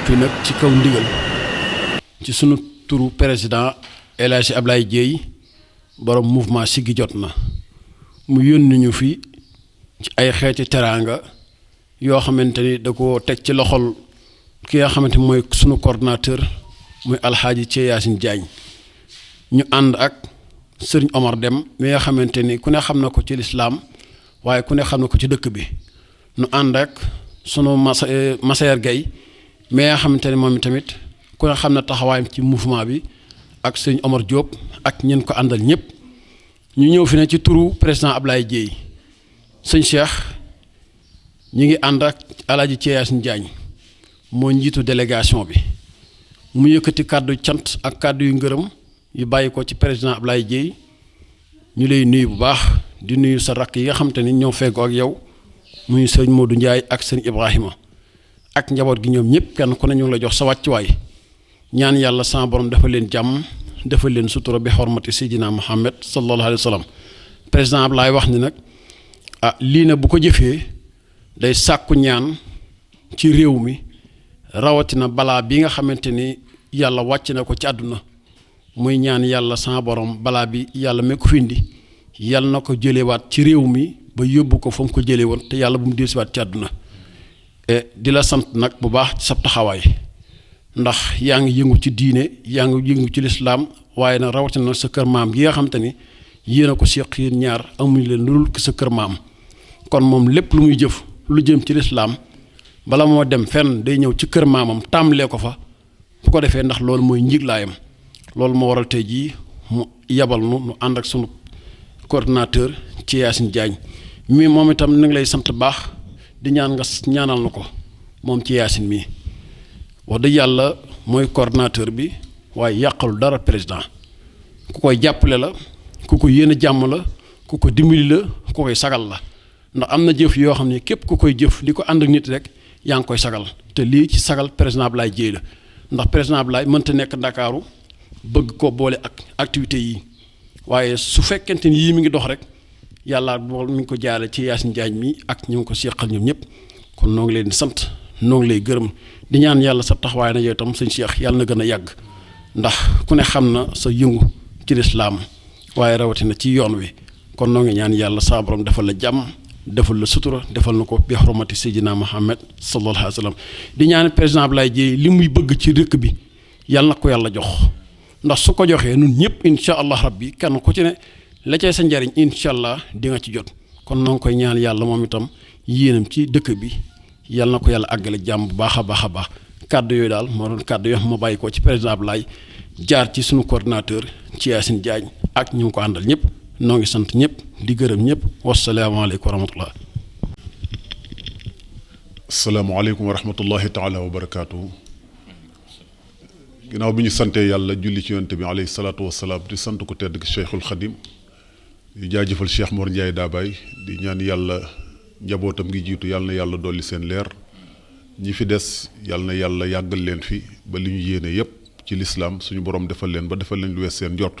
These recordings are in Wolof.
noppi nag ci kaw ndigal ci sunu turu président El Hadji Ablaye Dieye borom mouvement Siggi jot na mu yónni ñu fi ci ay xeeti teraanga yoo xamante ni da ko teg ci loxol ki nga xamante mooy sunu coordinateur muy alxaaji Thie Yacine Diagne ñu ànd ak sëriñ Omar Dem mi nga xamante ni ku ne xam na ko ci lislaam waaye ku ne xam na ko ci dëkk bi ñu ànd ak sunu Massaer Gueye mi nga xamante ni moom tamit ku ne xam na taxawaayam ci mouvement bi ak sëriñ Omar Diop ak ñeen ko àndal ñëpp ñu ñëw fi ne ci turu président Ablaye Dieye sëñ Cheikh ñu ngi ànd ak alaaji Thie Yacine Diagne moo njiitu délégation bi mu yëkkati kàddu cant ak kàddu yu ngërëm yu bàyyi ko ci président Ablaye Dieye ñu lay nuyu bu baax di nuyu sa rakk yi nga xam te ni ñoo feggoo ak yow muy sëñ Modou Ndiaye ak sëñ Ibrahima ak njaboot gi ñoom ñëpp kenn ku ne ñu ngi la jox sa wàccuwaay ñaan yàlla sama borom dafa leen jàmm dafa leen sutura bi xormati Seydina Muhammad sallallahu alayhi wa sallam président Ablaye wax ni nag lii na bu ko jëfee day sàkku ñaan ci réew mi rawatina balaa bi nga xamante ni yàlla wàcc na ko ci àdduna muy ñaan yàlla sama borom balaa bi yàlla mee ko fi indi yàlla na ko jëlewaat ci réew mi ba yóbbu ko fa mu ko jëlee woon te yàlla bu mu dellusiwaat ci àdduna di la sant nag bu baax ci sab taxawaay ndax yaa ngi yëngu ci diine yaa ngi yëngu ci lislaam waaye nag rawatina sa kër maam gi nga xamante ni yéen a ko seq yéen ñaar amuñu leen lu dul sa kër maam kon moom lépp lu muy jëf lu jëm ci lislaam bala moo dem fenn day ñëw ci kër maamam tàmbalee ko fa bu ko defee ndax loolu mooy njiglaayam loolu moo waral tey jii mu yabal nu ànd ak sunu coordinateur Thie Yacine Diagne mii moom itam ni ngi lay sant baax di ñaan nga ñaanal na ko moom Thie Yacine mii wax dëgg yàlla mooy coordinateur bi waaye yàqalu dara président ku koy jàppale la ku ko yéene jàmm la ku ko dimbali la ku koy sagal la ndax am na jëf yoo xam ne képp ku koy jëf di ko ànd ak nit rek yaa ngi koy sagal te lii ci sagal président Ablaye Dieye la ndax président Ablaye mënta nekk Ndakaaru bëgg ko boole ak activités yi waaye su fekkente ni yii mi ngi dox rek yàlla bool mi ngi ko jaare ci Yacine Diagne mi ak ñu ngi ko seqal ñoom ñëpp kon noo ngi leen di sant noo ngi lay gërëm di ñaan yàlla sa taxawaay na yow itam sëñ Cheikh yàlla na gën a yàgg ndax ku ne xam na sa yëngu ci lislaam waaye rawatina ci yoon wi kon noo ngi ñaan yàlla saa borom defal la jàmm defal la sutura defal na ko bi xormati Seydina Muhammad sallallahu alayhi wa sallam di ñaan président Ablaye Dieye li muy bëgg ci dëkk bi yàlla na ko yàlla jox ndax su ko joxee nun ñëpp incha allah rabbi kenn ku ci ne la cay sa njariñ incha allah di nga ci jot kon noo ngi koy ñaan yàlla moom itam yéenam ci dëkk bi yàlla na ko yàlla àggale jàmm bu baax a baax a baax kàddu yooyu daal moo doon kàddu yoo ma bàyyi ko ci président Ablaye jaar ci suñu coordinateur Thie Yacine Diagne ak ñu ngi ko àndal ñëpp noo ngi sant ñëpp di gërëm ñëpp wasalaamaaleykum wa rahmatullah. asalaamaaleykum wa rahmatullahi taala wa barakaatu. ginnaaw bi ñu santee yàlla julli ci yonte bi alayhi salaatu wasalaam di sant ko tedd Cheikhul Khadim di jaajëfal Cheikh Mor Ndiaye Dabaye di ñaan yàlla njabootam ngi jiitu yàlla na yàlla dolli seen leer ñi fi des yàlla na yàlla yàggal leen fi ba li ñu yéene yépp ci lislaam suñu borom defal leen ba defal leen lu wees seen jot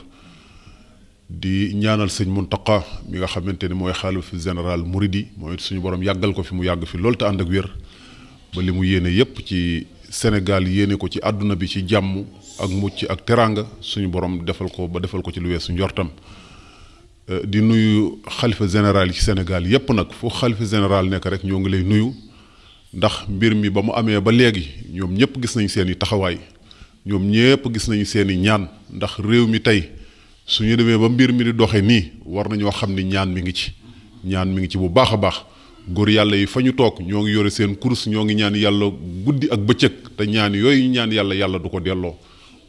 di ñaanal sëñ Muntaqa mi nga xamante ni mooy xalifa général Mouridi mooy suñu borom yàggal ko fi mu yàgg fi loolu te ànd ak wér ba li mu yéene yépp ci Sénégal yéene ko ci àdduna bi ci jàmm ak mucc ak teraanga suñu borom defal ko ba defal ko ci lu weesu njortam di nuyu xalifa général yi ci Sénégal yépp nag fu xalifa général nekk rek ñoo ngi lay nuyu ndax mbir mi ba mu amee ba léegi ñoom ñëpp gis nañu seen i taxawaay ñoom ñëpp gis nañu seen i ñaan ndax réew mi tey suñu demee ba mbir mi di doxee nii war nañoo xam ni ñaan mi ngi ci bu baax a baax góor yàlla yi fa ñu toog ñoo ngi yore seen kurus ñoo ngi ñaan yàlla guddi ak bëccëg te ñaan yooyu ñaan yàlla du ko delloo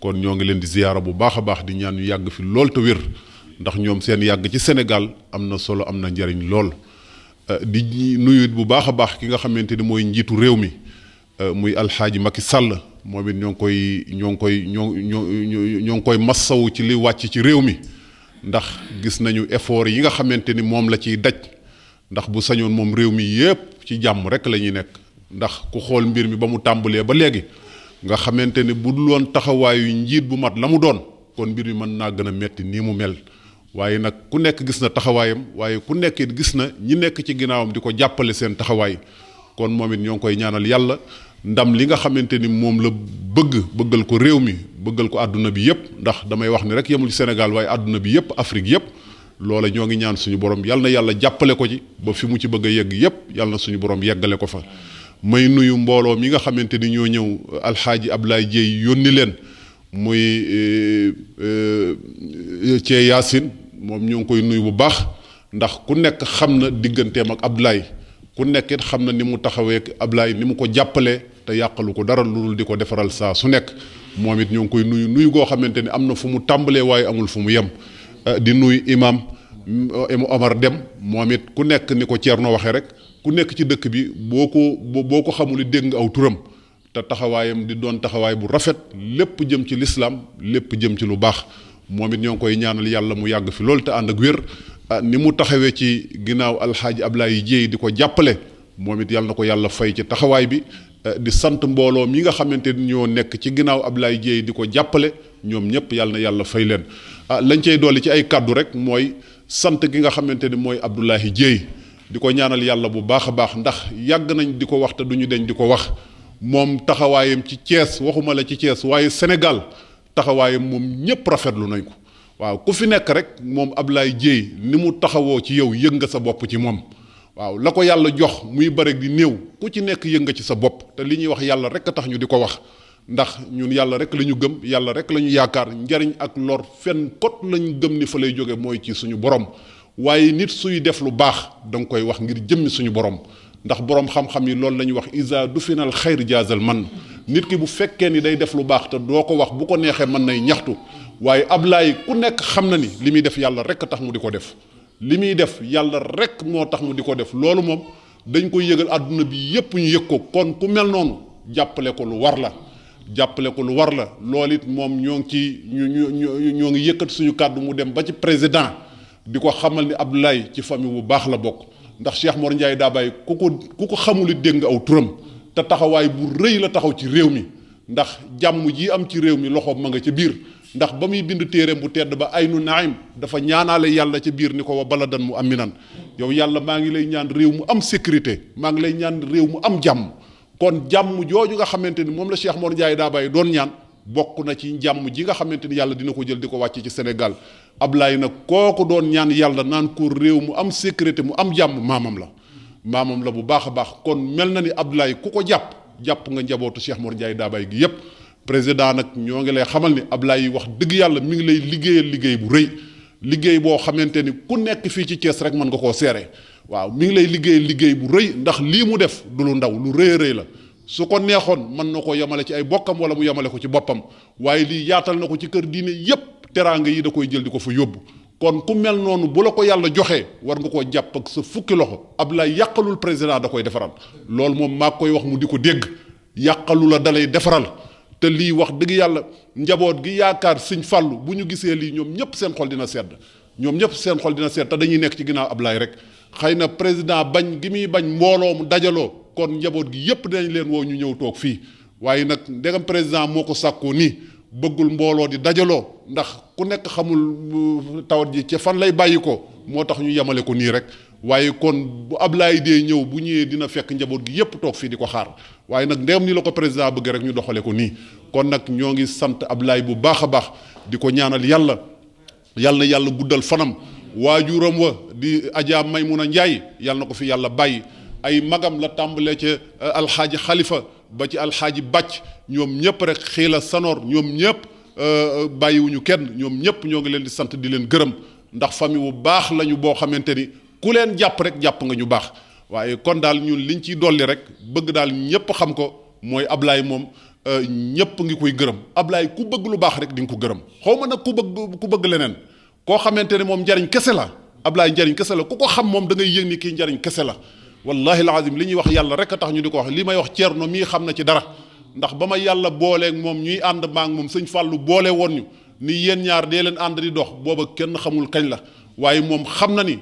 kon ñoo ngi leen di ziyaara bu baax a baax di ñaan ñu yàgg fi lool te wér ndax ñoom seen yàgg ci Sénégal am na solo am na njariñ lool di nuyu bu baax a baax ki nga xamante ni mooy njiitu réew mi muy alxaaji Macky Sall moom it ñoo ngi koy massawu ci li wàcc ci réew mi ndax gis nañu effort yi nga xamante ni moom la ciy daj ndax bu sañoon moom réew mi yépp ci jàmm rek la ñuy nekk ndax ku xool mbir mi ba mu tàmbalee ba léegi nga xamante ni bu dul woon taxawaayu njiit bu mat la mu doon kon mbir mi mën naa gën a metti nii mu mel waaye nag ku nekk gis na taxawaayam waaye ku nekk it gis na ñi nekk ci ginnaawam di ko jàppale seen taxawaay kon moom it ñoo ngi koy ñaanal yàlla ndam li nga xamante ni moom la bëggal ko réew mi bëggal ko àdduna bi yëpp ndax damay wax ni rek yemul ci Sénégal waaye àdduna bi yëpp Afrique yëpp loola ñoo ngi ñaan suñu borom yal na yàlla jàppale ko ci ba fi mu ci bëgg a yegg yëpp yal na suñu borom yeggale ko fa. may nuyu mbooloo mi nga xamante ni ñoo ñëw alxaaji Ablaye Dieye yónni leen muy Cee Yaasin moom ñoo ngi koy nuyu bu baax ndax ku nekk xam na digganteem ak Ablaye ku nekk it xam na ni mu taxawee ak Ablaye ni mu ko jàppalee te yàqalu ko dara lu dul di ko defaral saa su nekk moom it ñoo ngi koy nuyu goo xamante ni am na fu mu tàmbalee waaye amul fu mu yem. di nuyu imam Omar Dem moom it ku nekk ni ko Thierno waxee rek ku nekk ci dëkk bi boo ko xamul dégg nga aw turam te taxawaayam di doon taxawaay bu rafet lépp jëm ci lislaam lépp jëm ci lu baax moom it ñoo ngi koy ñaanal yàlla mu yàgg fi loolu te ànd ak wér ni mu taxawee ci ginnaaw alxaaji Ablaye Dieye di ko jàppale moom it yàlla na ko yàlla fay ci taxawaay bi di sant mbooloo mi nga xamante ni ñoo nekk ci ginnaaw Ablaye Dieye di ko jàppale ñoom ñëpp yàlla na yàlla fay leen lañ cay dolli ci ay kàddu rek mooy sant gi nga xamante ni mooy Abdoulaye Dieye di ko ñaanal yàlla bu baax a baax ndax yàgg nañ di ko wax te duñu deñ di ko wax moom taxawaayam ci Thiès waxuma la ci Thiès waaye Sénégal taxawaayam moom ñëpp rafetlu nañ ko waaw ku fi nekk rek moom Abdoulaye Dieye ni mu taxawoo ci yow yëg nga sa bopp ci moom waaw la ko yàlla jox muy bare di néew ku ci nekk yëg nga ci sa bopp te li ñuy wax yàlla rek a tax ñu di ko wax ndax ñun yàlla rek la ñu gëm yàlla rek la ñu yaakaar njariñ ak lor fenn kot lañu gëm ni fa lay jóge mooy ci suñu borom waaye nit suy def lu baax da nga koy wax ngir jëmmi suñu borom ndax borom xam-xam yi loolu la ñuy wax isa du final xayr jaazal man nit ki bu fekkee ni day def lu baax te doo ko wax bu ko neexee mën nay ñaxtu waaye Ablaye ku nekk xam na ni li muy def yàlla rek a tax mu di ko def li muy def yàlla rek moo tax mu di ko def loolu moom dañ koy yëgal àdduna bi yépp ñu yëg ko kon ku mel noonu jàppale ko lu war la loolu it moom ñoo ngi ci ñoo ngi yëkkat suñu kàddu mu dem ba ci président di ko xamal ni Abdoulaye ci famille bu baax la bokk ndax Cheikh Mor Ndiaye Dabaye ku ko xamul it dégg nga aw turam te taxawaay bu rëy la taxaw ci réew mi ndax jàmm ji am ci réew mi loxoom ma nga ca biir ndax ba muy bind téereem bu tedd ba Aynu Naim dafa ñaanaale yàlla ca biir ni ko wa baladan mu aminan yow yàlla maa ngi lay ñaan réew mu am sécurité maa ngi lay ñaan réew mu am jàmm kon jàmm jooju nga xamante ni moom la Cheikh Mor Ndiaye Dabaye doon ñaan bokk na ci jàmm ji nga xamante ni yàlla dina ko jël di ko wàcce ci Sénégal Ablaye nag kooku doon ñaan yàlla naan ko réew mu am sécurité mu am jàmm maamam la bu baax a baax kon mel na ni Ablaye ku ko jàpp nga njabootu Cheikh Mor Ndiaye Dabaye gi yépp président nag ñoo ngi lay xamal ni Ablaye wax dëgg yàlla mi ngi lay liggéeyal liggéey bu rëy liggéey boo xamante ni ku nekk fii ci Thiès rek mën nga koo seere waaw mi ngi lay liggéeyal liggéey bu rëy ndax lii mu def du lu ndaw lu rëy a rëy la su ko neexoon mën na ko yemale ci ay bokkam wala mu yemale ko ci boppam waaye lii yaatal na ko ci kër diine yépp teraanga yi da koy jël di ko fa yóbbu kon ku mel noonu bu la ko yàlla joxee war nga koo jàpp ak sa fukki loxo Ablaye yàqalul président da koy defaral loolu moom maa koy wax mu di ko dégg yàqalu la dalay defaral te lii wax dëgg yàlla njaboot gi yaakaar Sëñ Fallu bu ñu gisee lii ñoom ñëpp seen xol dina sedd te dañuy nekk ci ginnaaw Ablaye rek xëy na président bañ gi muy bañ mbooloo mu dajaloo kon njaboot gi yépp dinañ leen woo ñu ñëw toog fii waaye nag ndegam président moo ko sàkkoo nii bëggul mbooloo di dajaloo ndax ku nekk xamul tawat ji ca fan lay bàyyi ko moo tax ñu yemale ko nii rek waaye kon bu Ablaye dee ñëw bu ñëwee dina fekk njaboot gi yépp toog fii di ko xaar waaye nag ndegam ni la ko président bëgg rek ñu doxale ko nii kon nag ñoo ngi sant Ablaye bu baax a baax di ko ñaanal yàlla na yàlla guddal fanam waajuram wa di Adja Maymuna Njaay yàlla na ko fi yàlla bàyyi ay magam la tàmbalee ca alxaaji xalifa ba ci alxaaji bàcc ñoom ñëpp rek xiila sanoor ñoom ñëpp bàyyiwuñu kenn ñoom ñëpp ñoo ngi leen di sant di leen gërëm ndax famille bu baax lañu boo xamante ni ku leen jàpp rek jàpp nga ñu baax waaye kon daal ñun liñ ciy dolli rek bëgg daal ñëpp xam ko mooy Ablaye moom ñëpp ngi koy gërëm Ablaye ku bëgg lu baax rek di nga ko gërëm xaw ma nag ku bëgg leneen koo xamante ne moom njariñ kese la Ablaye njariñ kese la ku ko xam moom da ngay yëg ni kii njariñ kese la wallahi alazim li ñuy wax yàlla rek a tax ñu di ko wax li may wax Thierno mii xam na ci dara ndax ba ma yàlla booleeg moom ñuy ànd maak moom Sëñ Fallu boole woon ñu ni yéen ñaar dee leen ànd di dox booba kenn xamul kañ la waaye moom xam na ni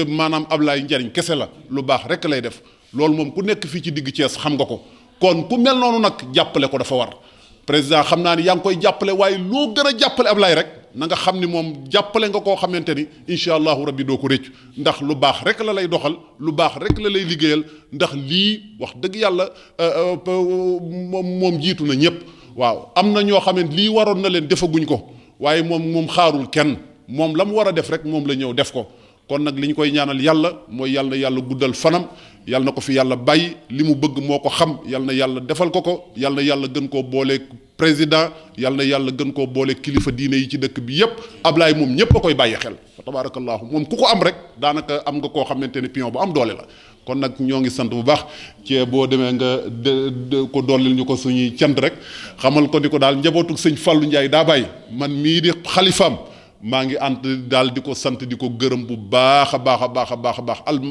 maanaam Ablaye njariñ kese la lu baax rek lay def loolu moom ku nekk fii ci digg Thiès xam nga ko kon ku mel noonu nag jàppale ko dafa war président xam naa ni yaa ngi koy jàppale waaye loo gën a jàppale Ablaye rek na nga xam ni moom jàppale nga koo xamante ni incha allahu rabbi doo ko réccu ndax lu baax rek la lay doxal lu baax rek la lay liggéeyal ndax lii wax dëgg yàlla moom jiitu na ñëpp. waaw am na ñoo xam ne lii waroon na leen defaguñ ko waaye moom xaarul kenn moom la mu war a def rek moom la ñëw def ko kon nag li ñu koy ñaanal yàlla mooy yàlla guddal fanam yàlla na ko fi yàlla bàyyi li mu bëgg moo ko xam yàlla na yàlla defal ko yàlla na yàlla gën koo boole président yàlla na yàlla gën koo boole kilifa diine yi ci dëkk bi yépp Ablaye moom ñépp a koy bàyyi xel fa tabaarakallaahu moom ku ko am rek daanaka am nga koo xamante ne pion bu am doole la kon nag ñoo ngi sant bu baax ci boo demee nga ko dollil ñu ko suñuy cant rek xamal ko ni ko daal njabootu sëñ Fallou Ndiaye daa bàyyi man mii di xalifaam maa ngi ànd daal di ko sant di ko gërëm bu baax a baax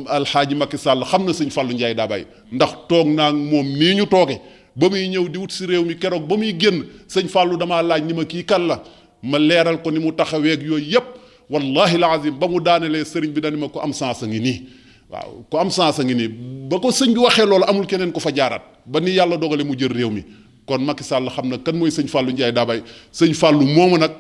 alxaaji Macky Sall xam na sëñ Fallou Ndiaye daa bàyyi ndax toog naa moom nii ñu tooge ba muy ñëw di wut si réew mi keroog ba muy génn sëñ Fallou damaa laaj ni ma kii kan la ma leeral ko ni mu taxaweeg yooyu yépp wallahi alazim ba mu daanelee sëriñ bi dani ma ko am sens a ngi nii waaw ku am sens a ngi nii ba ko sëñ bi waxee loolu amul keneen ko fa jaaraat ba ni yàlla dogale mu jël réew mi kon Macky Sall xam na kan mooy sëñ Fallou Ndiaye daa bàyyi sëñ Fallou moomu nag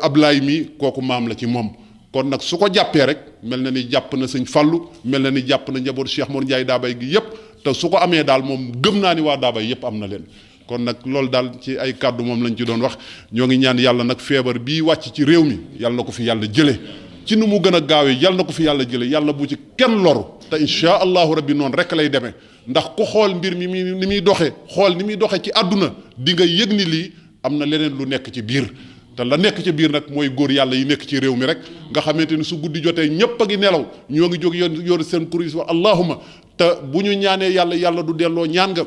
Ablaye mi kooku maam la ci moom kon nag su ko jàppee rek mel na ni jàpp na sëñ Fallou mel na ni jàpp na njaboot Cheikh Mor Ndiaye Daabay gi yépp te su ko amee daal moom gëm naa ni waa Daabay yépp am na leen kon nag loolu daal ci ay kàddu moom lañ ci doon wax ñoo ngi ñaan yàlla nag feebar bii wàcc ci réew mi yàlla na ko fi yàlla jële ci nu mu gën a gaawee yàlla na ko fi yàlla jële yàlla bu ci kenn loru te insha allahu rabbi noonu rek lay demee ndax ku xool mbir mi ni muy doxee xool ni muy doxee ci àdduna di nga yëg ni lii am na leneen lu nekk ci biir te la nekk ci biir nag mooy góor yàlla yi nekk ci réew mi rek nga xamante ni su guddi jotee ñépp a ngi nelaw ñoo ngi jóg yor seen kuréel wax allahuma te bu ñu ñaanee yàlla du delloo ñaan nga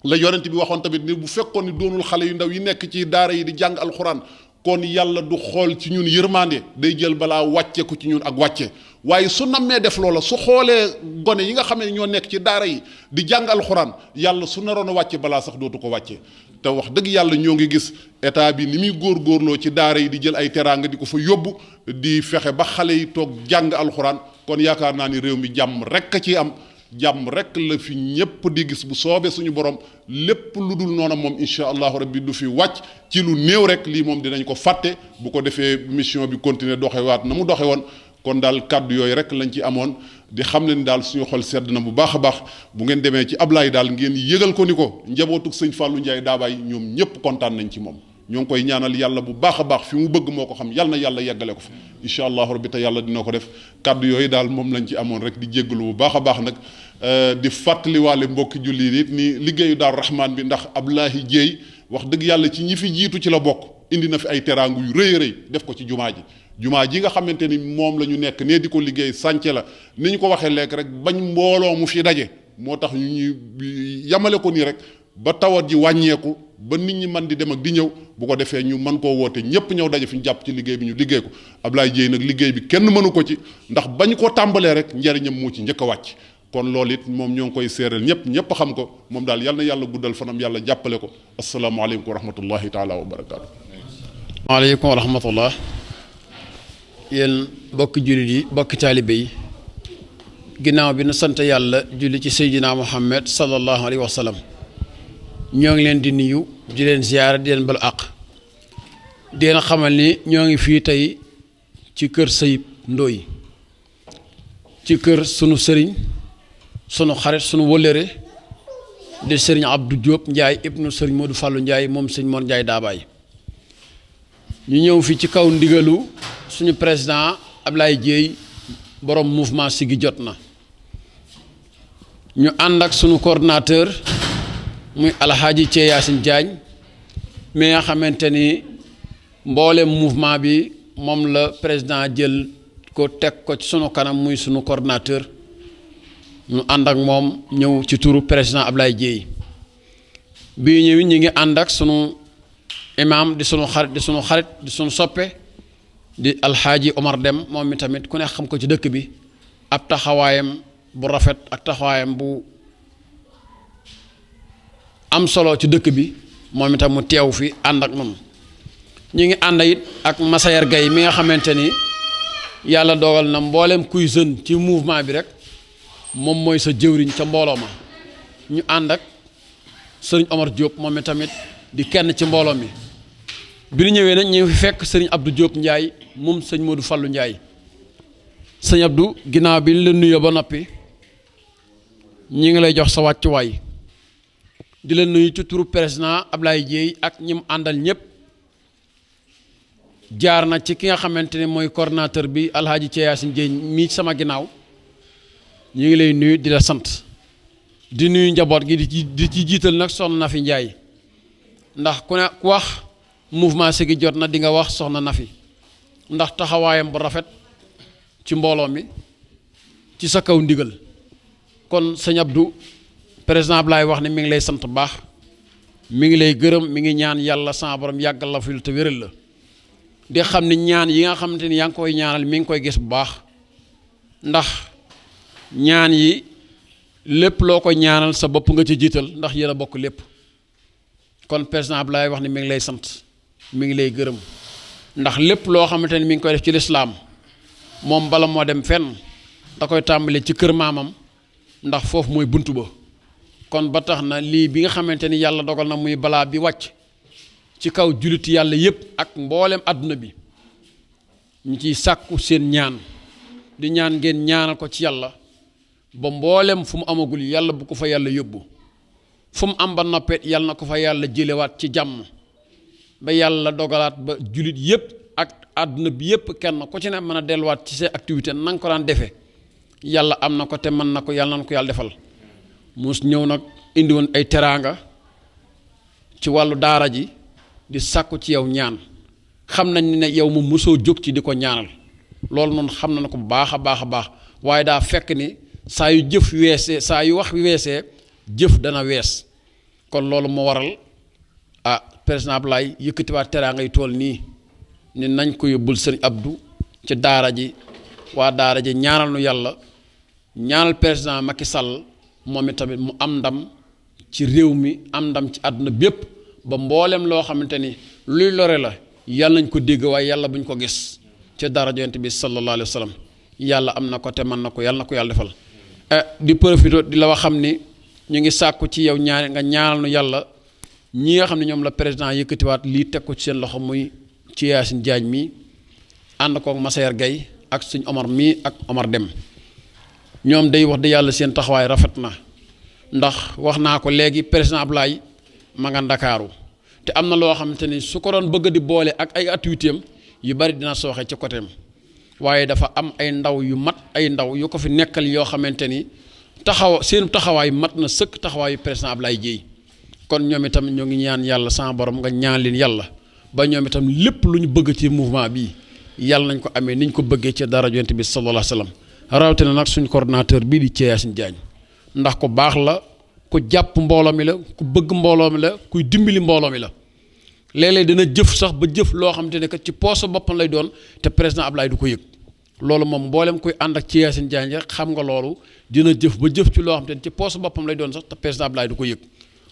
la yonent bi waxoon tamit ni bu fekkoon ni doonul xale yu ndaw yi nekk ci daara yi di jàng alxuraan kon yàlla du xool ci ñun yërmande day jël balaa wàcce ko ci ñun ak wàcce waaye su nammee def loola su xoolee gone yi nga xam ne ñoo nekk ci daara yi di jàng alxuraan yàlla su naroon a wàcce balaa sax dootu ko wàcce te wax dëgg yàlla ñoo ngi gis état bi ni muy góorgóorloo ci daara yi di jël ay teraanga di ko fa yóbbu di fexe ba xale yi toog jàng alxuraan kon yaakaar naa ni réew mi jàmm rek a ci am jàmm rek la fi ñépp di gis bu soobee suñu borom lépp lu dul noonu moom incha allahu rabbi du fi wàcc ci lu néew rek lii moom dinañ ko fàtte bu ko defee mission bi continuer doxewaat na mu doxe woon kon daal kàddu yooyu rek lañ ci amoon di xam ne ni daal suñu xol sedd na bu baax a baax bu ngeen demee ci Ablaye daal ngeen yëgal ko ni ko njabootug sëñ Fallou Ndiaye Daabay ñoom ñépp kontaan nañ ci moom ñoo ngi koy ñaanal yàlla bu baax a baax fi mu bëgg moo ko xam yàlla na yàlla yeggale ko fi incha allahu rabbi te yàlla dina ko def kàddu yooyu daal moom lañ ci amoon rek di jéggalu bu baax a baax nag di fàttaliwaale mbokki julli nit ni liggéeyu daal rahmaan bi ndax Ablaye Dieye wax dëgg yàlla ci ñi fi jiitu ci la bokk indi na fi ay teraangu yu rëy rëy def ko ci jumaa ji nga xamante ni moom la ñu nekk nee di ko liggéey sànce la ni ñu ko waxee léegi rek bañ mbooloo mu fi daje moo tax ñu yamale ko nii rek ba tawat ji wàññeeku ba nit ñi man di dem ak di ñëw bu ko defee ñu mën koo woote ñépp ñëw daje fi ñu jàpp ci liggéey bi ñu liggéey ko Ablaye Dieye nag liggéey bi kenn mënu ko ci ndax bañ ko tàmbalee rek njariñam moo ci njëkk a wàcc kon loolu it moom ñoo ngi koy séeréel ñépp xam ko moom daal yal na yàlla guddal fanam yàlla jàppale ko asalaamaaleykum wa rahmatullahi taala wa barakaatu. waaleykum wa rahmatullah yéen bokki jullit yi bokki taalibe yi ginnaaw bi nu sant yàlla julli ci seydina muhammad sallallahu alayhi wa sallam ñoo ngi leen di nuyu di leen ziyaara di leen balu àq di leen xamal ni ñoo ngi fii tey ci kër Sayib Ndoye ci kër sunu sëriñ sunu xarit sunu wëllëre di sëriñ Abdou Diop Ndiaye ibnu sëriñ Modou Fallou Ndiaye moom sëriñ Mor Ndiaye Daabay ñu ñëw fi ci kaw ndigalu suñu président Ablaye Dieye borom mouvement Siggi jot na ñu ànd ak sunu coordinateur muy alxaaji Thie Yacine Diagne mi nga xamante ni mboolem mouvement bi moom la président jël ko teg ko ci sunu kanam muy sunu coordinateur ñu ànd ak moom ñëw ci turu président Ablaye Dieye bii ñëwi ñu ngi ànd ak sunu imam di sunu xarit di sunu soppe di alxaaji Omar Dem moom mi tamit ku ne xam ko ci dëkk bi ab taxawaayam bu rafet ak taxawaayam bu am solo ci dëkk bi moom itam mu teew fi ànd ak moom ñu ngi ànd it ak Massayer Gaye mi nga xamante ni yàlla dogal na mboolem kuy jeune ci mouvement bi rek moom mooy sa jëwriñ ca mbooloo ma ñu ànd ak sëriñ Omar Diop moom mi tamit di kenn ci mbooloo mi bi ñu ñëwee nag ñu fi fekk sëriñ Abdou Diop Ndiaye moom sëñ Modou Fallou Ndiaye sëñ Abdou ginnaaw bi ñu la nuyoo ba noppi ñi ngi lay jox sa wàccuwaay di la nuyu ci turu président Ablaye Dieye ak ñi mu àndal ñëpp jaar na ci ki nga xamante ne mooy coordinateur bi Alhaji Yacine Dieye mii sama ginnaaw ñu ngi lay nuyu di la sant di nuyu njaboot gi di ci jiital nag soxna Nafi Ndiaye ndax ku ne ku wax mouvement Siggi jot na di nga wax soxna Nafi ndax taxawaayam bu rafet ci mbooloo mi ci sa kaw ndigal kon sëñ Abdou président Ablaye wax ne mi ngi lay sant baax mi ngi lay gërëm mi ngi ñaan yàlla sama borom yàggal la fi te wéral la di xam ni ñaan yi nga xamante ni yaa ngi koy ñaanal mi ngi koy gis bu baax ndax ñaan yi lépp loo ko ñaanal sa bopp nga ci jiital ndax yéen a bokk lépp kon président Ablaye wax ne mi ngi lay sant mi ngi lay gërëm ndax lépp loo xamante ni mi ngi koy def ci lislaam moom bala moo dem fenn da koy tàmbale ci kër maamam ndax foofu mooy buntu ba kon ba tax na lii bi nga xamante ni yàlla dogal na muy balaa bi wàcc ci kaw jullit yàlla yépp ak mboolem àdduna bi ñu ciy sàkku seen ñaan di ñaan ngeen ñaanal ko ci yàlla ba mboolem fu mu amagul yàlla bu ko fa yàlla yóbbu fu mu am ba noppet yàlla na ko fa yàlla jëlewaat ci jàmm ba yàlla dogalaat ba jullit yépp ak àdduna bi yépp kenn ku ci ne mën a delluwaat ci say activité na nga ko daan defee yàlla am na ko te mën na ko yàlla na ko yàlla defal mus ñëw nag indi woon ay teraanga ci wàllu daara ji di sàkku ci yow ñaan xam nañ ne yow mu mosoo jóg ci di ko ñaanal loolu noonu xam na ko bu baax a baax a baax waaye daa fekk ni saa yu jëf weesee saa yu wax weesee jëf dana wees kon loolu moo waral président Ablaye yëkkatiwaat teraanga yu tool nii ni nañ ko yóbbul sëriñ Abdou ci daara ji waa daara ji ñaanal nu yàlla ñaanal président Macky Sall moom itamit mu am ndam ci réew mi am ndam ci àdduna bépp ba mboolem loo xamante ni luy lore la yàlla nañ ko dégg waaye yàlla buñ ko gis ci dara yonent bi sallallahu alayhi wa sallam yàlla am na ko te mën na ko yàlla na ko yàlla defal di profité di la wax xam ni ñu ngi sàkku ci yow ñaari nga ñaanal nu yàlla ñi nga xam ne ñoom la président yëkkatiwaat lii teg ko ci seen loxo muy ci Yacine Diagne mii ànd kook Massaer Gueye ak suñ Omar mii ak Omar Dem ñoom day wax de yàlla seen taxawaay rafet na ndax wax naa ko léegi président Ablaye ma nga Ndakaaru te am na loo xamante ni su ko doon bëgg di boole ak ay activité am yu bari dina sooxe ci côté am waaye dafa am ay ndaw yu mat ay ndaw yu ko fi nekkal yoo xamante ni seen taxawaay mat na sëkk taxawaayu président Ablaye Dieye kon ñoom itam ñoo ngi ñaan yàlla sama borom nga ñaan leen yàlla ba ñoom itam lépp lu ñu bëgg ci mouvement bi yàlla nañ ko amee niñ ko bëggee ci dara yonent bi sallallahu alayhi wa sallam rawatina nag suñ coordinateur bii di Yacine Diagne ndax ku baax la ku jàpp mbooloo mi la ku bëgg mbooloo mi la kuy dimbali mbooloo mi la léeg-léeg dina jëf sax ba jëf loo xam te ne que ci poosu boppam lay doon te président Ablaye du ko yëg loolu moom mboolem kuy ànd ak Yacine Diagne rek xam nga loolu dina jëf ba jëf ci loo xam te ne ci poosu boppam lay doon sax te président Ablaye du ko yëg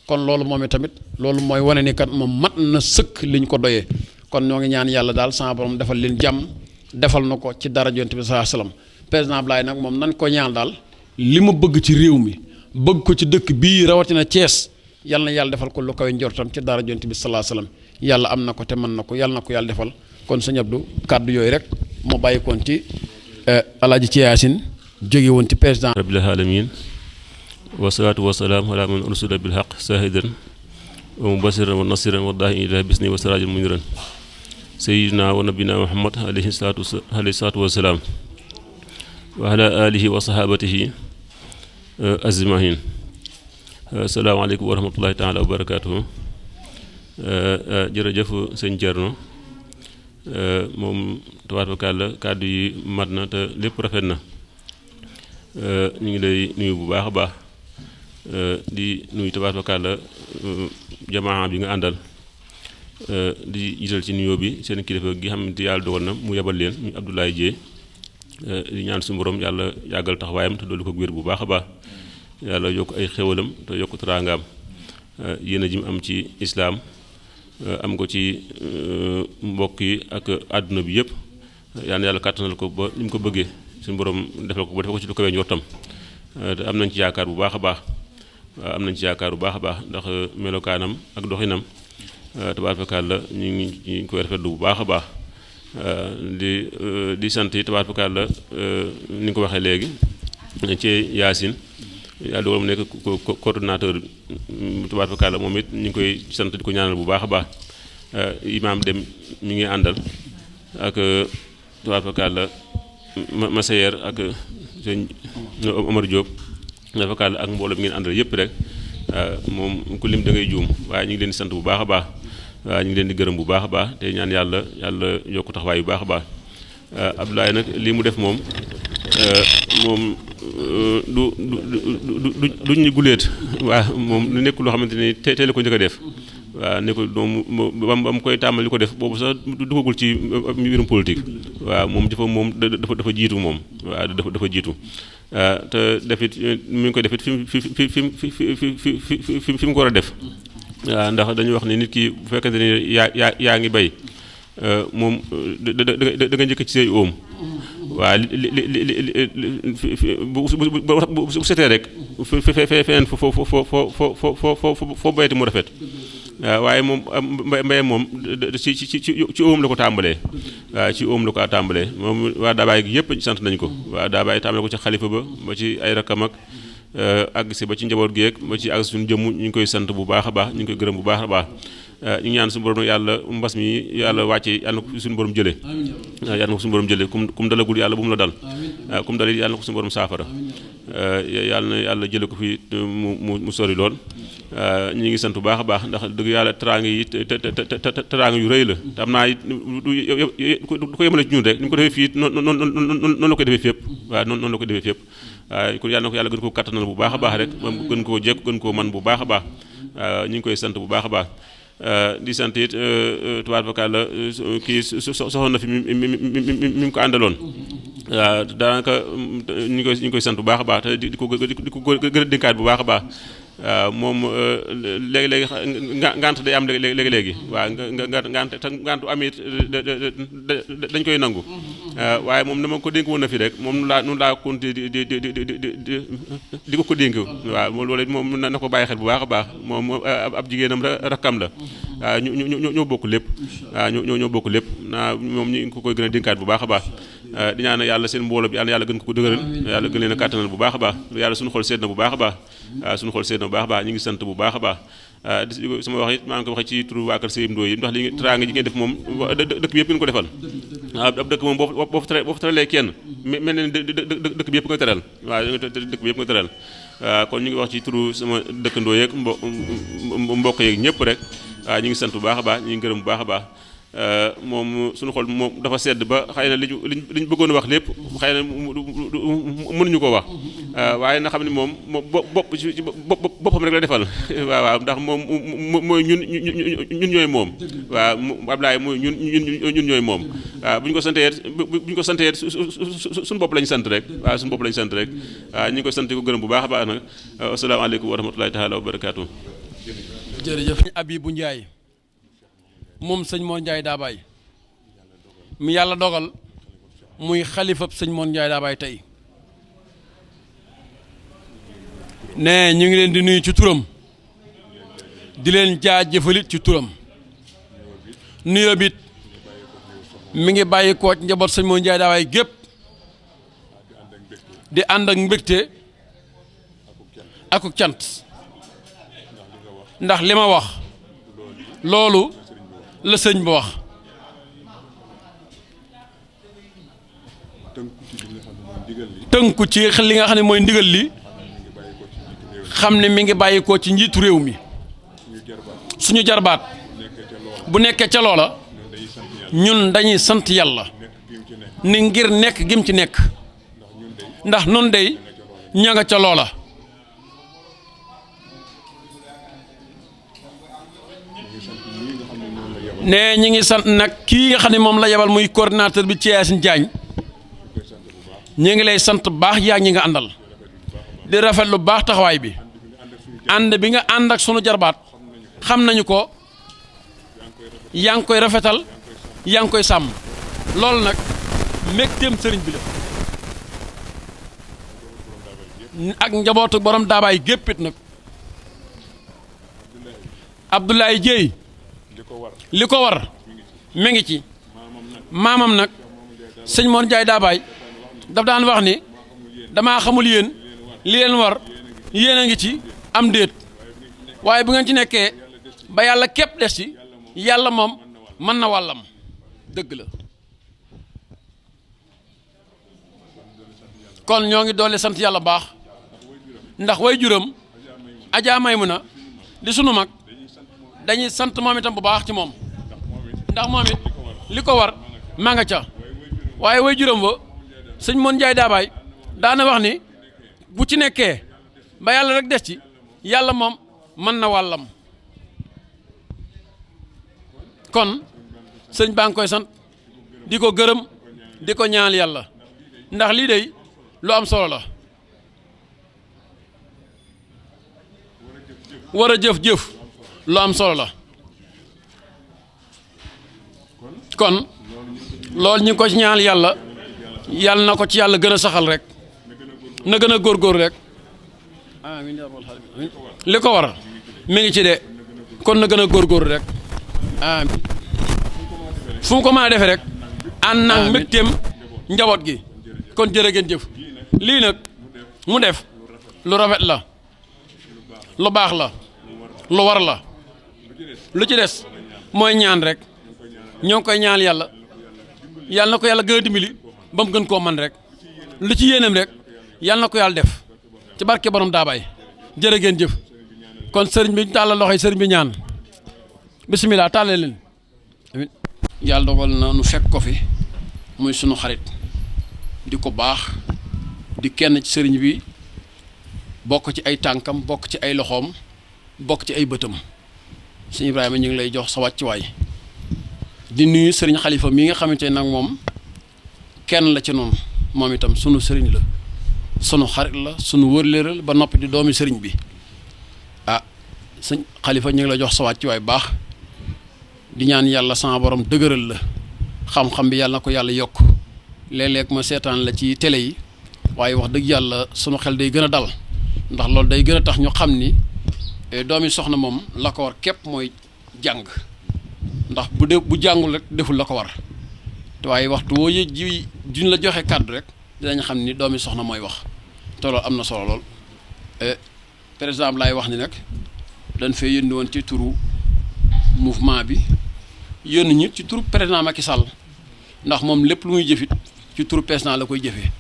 kon loolu moom tamit loolu mooy wane ni kat moom mat na sëkk liñ ko doyee kon ñoo ngi ñaan yàlla daal sama borom defal leen jàmm defal na ko ci dara yonent bi sallallahu alayhi wasallam président Ablaye nag moom nañ ko ñaan daal li mu bëgg ci réew mi bëgg ko ci dëkk bii rawatina Thiès yàlla na yàlla defal ko lu kawe njortam ci dara yonent bi sallallahu alayhi wasallam yàlla am na ko te mën na ko yàlla na ko yàlla defal kon sëñ Abdou kàddu yooyu rek mu bàyyi koon ci alaaji ci Yacine jóge woon ci président rabbil alamin wasalaatu wasalaamu ala man ursila bil haqq sahidan wa mubasiran wa nasiran wa daahi ila bisni wa sirajan muniran sayyidina wa nabina muhammad alayhi salaatu wasalaam wa ala alihi wa sahabatihi azmahin asalaamaaleykum wa rahmatullahi taala wa barakatuhu jërëjëf sëñ Thierno moom tabaarkalla kàddu yi mat na te lépp rafet na ñu ngi lay nuyu bu baax a baax di nuyu tabaarkalla jamaa bi nga àndal di jiital ci nuyoo bi seen kilifa gi xam ne yàlla dogal na mu yebal leen ñu Abdoulaye Dieye di ñaan suñu borom yàlla yàggal taxawaayam te dolli ko wér bu baax a baax yàlla yokk ay xéwalam te yokk teraangaam yéen a ji mu am ci islaam am ko ci mbokk yi ak àdduna bi yëpp yàlla kàttanal ko ba ni mu ko bëggee suñu borom defal ko ba defal ko ci lu kawe njortam te am nañ ci yaakaar bu baax a baax am nañ ci yaakaar bu baax a baax ndax melokaanam ak doxinam tabaarkalla ñu ngi koy rafetlu bu baax a baax di sant yi tabaarkalla ni nga ko waxee léegi ci Yacine yàlla dogal mu nekk coordonnateur tabaarkalla moom it ñu ngi koy sant di ko ñaanal bu baax a baax imaam dem mi ngi àndal ak tabaarkalla Massayer ak sëñ Omar Diop tabaarkalla ak mbooloo bi ngeen àndal yëpp rek moom ku lim da ngay juum waaye ñu ngi leen di sant bu baax a baax waaye ñu ngi leen di gërëm bu baax a baax te ñaan yàlla yokku taxawaay bu baax a baax Abdoulaye nag lii mu def moom du ñu guléet waaw moom lu nekk loo xamante ni tey la ko njëkk a def waaw nekkul moom ba mu koy tàmbali ko def boobu sax dugagul ci mbirum politique waaw moom dafa jiitu moom waaw dafa jiitu te defit mi ngi koy defit fi mu ko war a def waaw ndax dañuy wax ni nit ki bu fekkente ni yaa ngi bay moom da nga njëkk ci say oom waaw bu setee rek feneen foo bayati mu rafet waaye moom mbay moom ci oom la ko tàmbalee waaw ci oom la ko tàmbalee moom waa Daabaay gi yëpp sant nañ ko waa Daabaay tàmbalee ko ci xalifa ba ci ay rakkam ak àgg si ba ci njaboot gi ba ci àgg suñu jëmm ñu ngi koy sant bu baax a baax ñu ngi koy gërëm bu baax a baax ñu ngi ñaan suñu borom yàlla mbas mi yàlla wàcce yàlla na ko suñu borom jëlee yàlla na ko suñu borom jëlee kum dalagul yàlla bu mu la dal kum dal yàlla na ko suñu borom saafara yàlla na yàlla jëlee ko fi mu sori lool ñu ngi sant bu baax a baax ndax dëgg yàlla teraanga yi teraanga yu rëy la te am naa du ko yemale ci ñun rek ni mu ko defee fii noonu la koy defee fépp waaw noonu la koy defee fépp waaw kon yàlla na ko yàlla gën koo kattanal bu baax a baax rek moom gën koo jekk gën koo man bu baax a baax ñu ngi koy sant bu baax a baax di sant it tubaarkalla kii soxna na fi mi ko àndaloon waaw daanaka ñu ngi koy sant bu baax a baax te di ko gën a dénkaat bu baax a baax moom léegi-léegi ngant day am léegi-léegi waaw ngantu am it dañ koy nangu waaye moom dama ko dénk woon na fi rek moom nu laa continuer di ko dénk waaw loolu it moom na ko bàyyi xel bu baax a baax moom ab jigéenam rakkam la waaw ñoo bokk lépp waaw ñoo bokk lépp moom ñu ko koy gën a dénkaat bu baax a baax di ñaan yàlla seen mbooloo bi yàlla gën ko dëgëral yàlla gën leen a kàttanal bu baax a baax yàlla suñu xol seet na bu baax a baax waaw suñu xol seet na bu baax a baax ñu ngi sant bu baax a baax sama wax it maa ngi ko waxee ci turu waa kër Sëriñ Ndoye yi ndax li teraanga ji ngeen def moom dëkk bi yëpp ngeen ko defal waaw ab dëkk moom boo fa teralee kenn mel na ni dëkk bi yëpp nga teral waaw dëkk bi yëpp nga teral kon ñu ngi wax ci turu sama dëkkandoo yeeg mbokk yeeg ñëpp rek waaw ñu ngi sant bu baax a baax ñu ngi gërëm bu baax a baax moom suñu xol moom dafa sedd ba xëy na liñ bëggoon a wax lépp xëy na mënuñu ko wax waaye na xam ne moom boppam rek la defal waaw ndax moom mooy ñun ñooy moom waaw Ablaye mooy ñun ñooy moom waaw bu ñu ko santee suñu bopp lañ sant rek waaw suñu bopp lañ sant rek waaw ñu ngi koy sant ko gërëm bu baax a baax nag asalaamaaleykum wa rahmatulahi taala wa barakaatu. jërëjëf Abibou Ndiaye moom sëñ Mor Ndiaye Daabaay mi yàlla dogal muy xalifab sëñ Mor Ndiaye Daabaay tey ne ñu ngi leen di nuyu ci turam di leen jaajëfalit ci turam nuyoo bit mi ngi bàyyi koo njaboot sëñ Mor Ndiaye Daabaay gépp di ànd ak mbégte ak cant ndax li ma wax loolu la sëñ bi wax tënku ci li nga xam ne mooy ndigal li xam ne mi ngi bàyyi ko ci njiitu réew mi suñu jarbaat bu nekkee ca loola ñun dañuy sant yàlla ni ngir nekk gim ci nekk ndax nun dey ña nga ca loola ne ñi ngi sant nag kii nga xam ne moom la yebal muy coordinateur bi ci Yacine Diagne ñi ngi lay sant baax yaa ñi nga àndal di rafet lu baax taxawaay bi ànd bi nga ànd ak sunu jarbaat xam nañu ko yaa ngi koy rafetal yaa ngi koy sàmm loolu nag mbégteem sëriñ bi la ak njabootu borom Daabaay géppit nag Abdoulaye Dieye li ko war mi ngi ci maamam nag sëñ Mor Ndiaye Dabaye daf daan wax ni damaa xamul yéen li leen war yéen a ngi ci am déet waaye bu ngeen ci nekkee ba yàlla képp des ci yàlla moom mën na wàllam dëgg la kon ñoo ngi doole sant yàlla baax ndax way juram Adja Maymuna di sunu mag dañuy sant moom itam bu baax ci moom ndax moom it li ko war maa nga ca waaye way juram ba sëñ Mor Ndiaye Dabaye daana wax ni bu ci nekkee ba yàlla rek des ci yàlla moom mën na wàllam kon sëñ baa ngi koy sant di ko gërëm di ko ñaanal yàlla ndax lii dey lu am solo la war a jëf-jëf lu am solo la kon loolu ñu ngi ko ci ñaanal yàlla yàlla na ko ci yàlla gën a saxal rek na gën a góorgóor rek amiin li ko war mi ngi ci de kon na gën a góorgóor rek amiin fu mu ko mën a defee rek ànd naag mbégteem njaboot gi kon jërë ngeen jëf lii nag mu def lu rafet la lu baax la lu war la lu ci des mooy ñaan rek ñoo ngi koy ñaan yàlla yàlla na ko yàlla gën a dimbali ba mu gën koo man rek lu ci yéeneem rek yàlla na ko yàlla def ci barke borom Dabaye jërë ngeen jëf kon sëriñ bi tàllal loxo yi sëriñ bi ñaan bisimilah tàllal leen amiin yàlla dogal na nu fekk ko fi muy sunu xarit di ko baax di kenn ci sëriñ bi bokk ci ay tànkam bokk ci ay loxoom bokk ci ay bëtam sëñ Ibrahima ñu ngi lay jox sa wàccuwaay di nuyu sëriñ Xalifa mi nga xamante ne nag moom kenn la ci noonu moom itam sunu sëriñ la sunu xarit la sunu wërléeral ba noppi di doomi sëriñ bi ah sëñ Xalifa ñu ngi la jox sa wàccuwaay baax di ñaan yàlla sama borom dëgëral la xam-xam bi yàlla na ko yàlla yokk léeg-léeg ma seetaan la ci télé yi waaye wax dëgg yàlla sunu xel day gën a dal ndax loolu day gën a tax ñu xam ni doomi soxna moom la ko war képp mooy jàng ndax bu jàngul rek deful la ko war te waaye waxtu woo ji juñ la joxe kàddu rek dinañ xam ni doomi soxna mooy wax te loolu am na solo lool président laay wax ni nag dañ fee yónni woon ci turu mouvement bi yónni ñu ci turu président Macky Sall ndax moom lépp lu muy jëfit ci turu président la koy jëfee